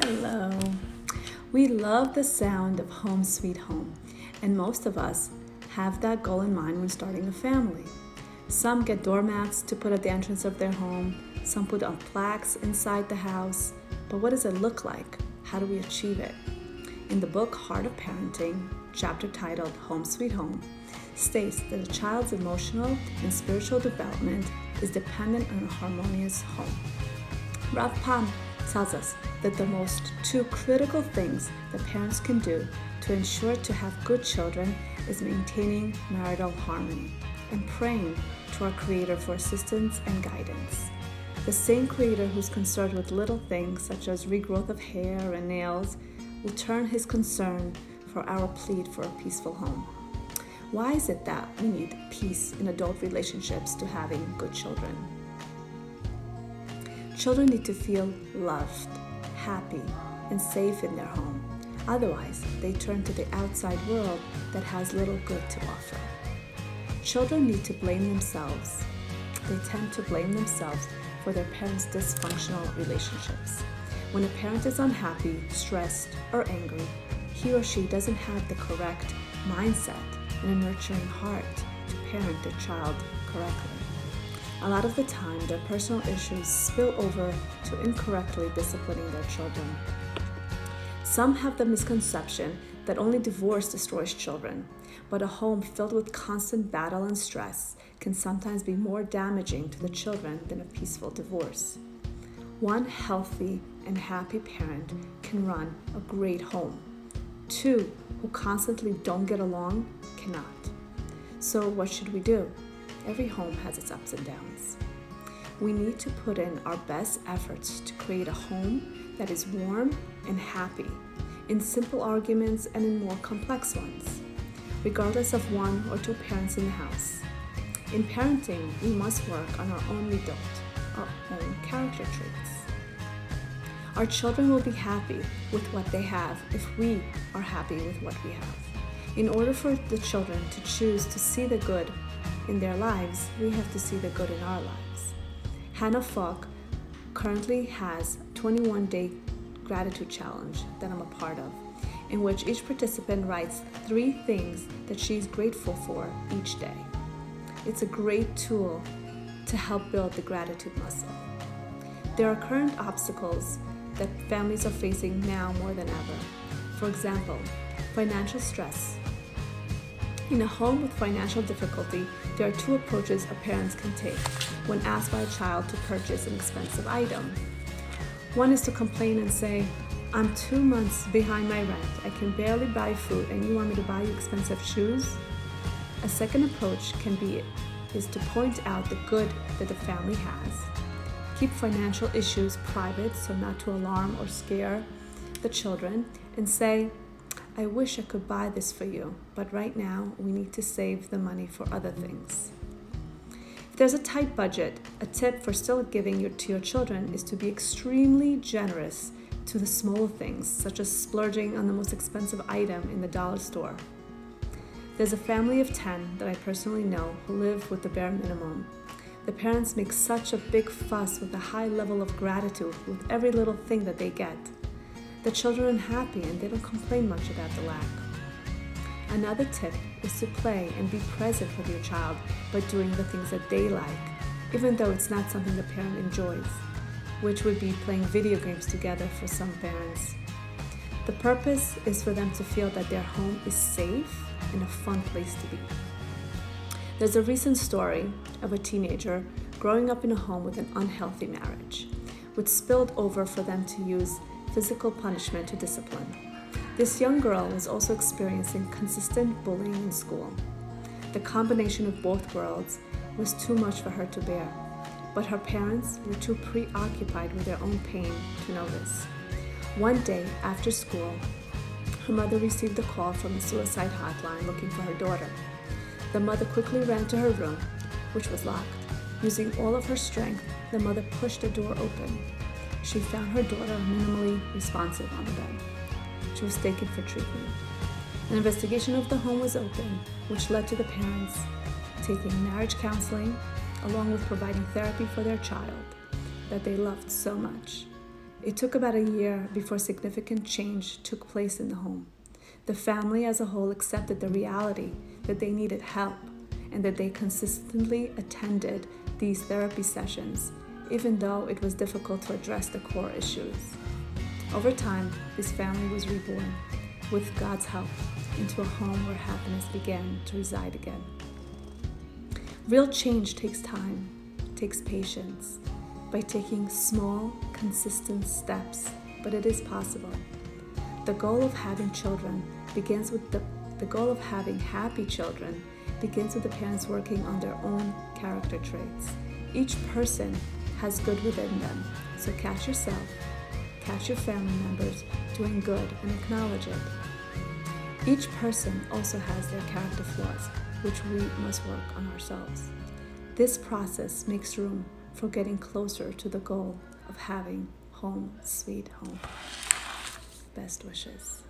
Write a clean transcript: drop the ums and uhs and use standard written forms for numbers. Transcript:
Hello. We love the sound of home sweet home, and most of us have that goal in mind when starting a family. Some get doormats to put at the entrance of their home, some put up plaques inside the house. But what does it look like? How do we achieve it? In the book Heart of Parenting, chapter titled Home Sweet Home, states that a child's emotional and spiritual development is dependent on a harmonious home. Rav Pam tells us that the most two critical things that parents can do to ensure to have good children is maintaining marital harmony and praying to our Creator for assistance and guidance. The same Creator who's concerned with little things such as regrowth of hair and nails will turn His concern for our plea for a peaceful home. Why is it that we need peace in adult relationships to having good children? Children need to feel loved, happy, and safe in their home. Otherwise, they turn to the outside world that has little good to offer. Children need to blame themselves. They tend to blame themselves for their parents' dysfunctional relationships. When a parent is unhappy, stressed, or angry, he or she doesn't have the correct mindset and a nurturing heart to parent their child correctly. A lot of the time, their personal issues spill over to incorrectly disciplining their children. Some have the misconception that only divorce destroys children, but a home filled with constant battle and stress can sometimes be more damaging to the children than a peaceful divorce. One healthy and happy parent can run a great home. Two who constantly don't get along cannot. So what should we do? Every home has its ups and downs. We need to put in our best efforts to create a home that is warm and happy, in simple arguments and in more complex ones, regardless of one or two parents in the house. In parenting, we must work on our own midot, our own character traits. Our children will be happy with what they have if we are happy with what we have. In order for the children to choose to see the good in their lives, we have to see the good in our lives. Hannah Falk currently has a 21-day gratitude challenge that I'm a part of, in which each participant writes 3 things that she's grateful for each day. It's a great tool to help build the gratitude muscle. There are current obstacles that families are facing now more than ever. For example, financial stress. In a home with financial difficulty, there are 2 approaches a parent can take when asked by a child to purchase an expensive item. One is to complain and say, "I'm 2 months behind my rent. I can barely buy food and you want me to buy you expensive shoes?" A second approach is to point out the good that the family has. Keep financial issues private so not to alarm or scare the children, and say, "I wish I could buy this for you, but right now we need to save the money for other things." If there's a tight budget, a tip for still giving to your children is to be extremely generous to the small things, such as splurging on the most expensive item in the dollar store. There's a family of 10 that I personally know who live with the bare minimum. The parents make such a big fuss with a high level of gratitude with every little thing that they get. The children are happy and they don't complain much about the lack. Another tip is to play and be present with your child by doing the things that they like, even though it's not something the parent enjoys, which would be playing video games together for some parents. The purpose is for them to feel that their home is safe and a fun place to be. There's a recent story of a teenager growing up in a home with an unhealthy marriage, which spilled over for them to use physical punishment to discipline. This young girl was also experiencing consistent bullying in school. The combination of both worlds was too much for her to bear, but her parents were too preoccupied with their own pain to notice. One day after school, her mother received a call from the suicide hotline looking for her daughter. The mother quickly ran to her room, which was locked. Using all of her strength, the mother pushed the door open. She found her daughter minimally responsive on the bed. She was taken for treatment. An investigation of the home was opened, which led to the parents taking marriage counseling, along with providing therapy for their child that they loved so much. It took about a year before significant change took place in the home. The family as a whole accepted the reality that they needed help and that they consistently attended these therapy sessions, even though it was difficult to address the core issues. Over time, this family was reborn, with God's help, into a home where happiness began to reside again. Real change takes time, takes patience, by taking small, consistent steps, but it is possible. The goal of having children begins with the goal of having happy children begins with the parents working on their own character traits. Each person has good within them, so catch yourself, catch your family members doing good and acknowledge it. Each person also has their character flaws, which we must work on ourselves. This process makes room for getting closer to the goal of having home sweet home. Best wishes.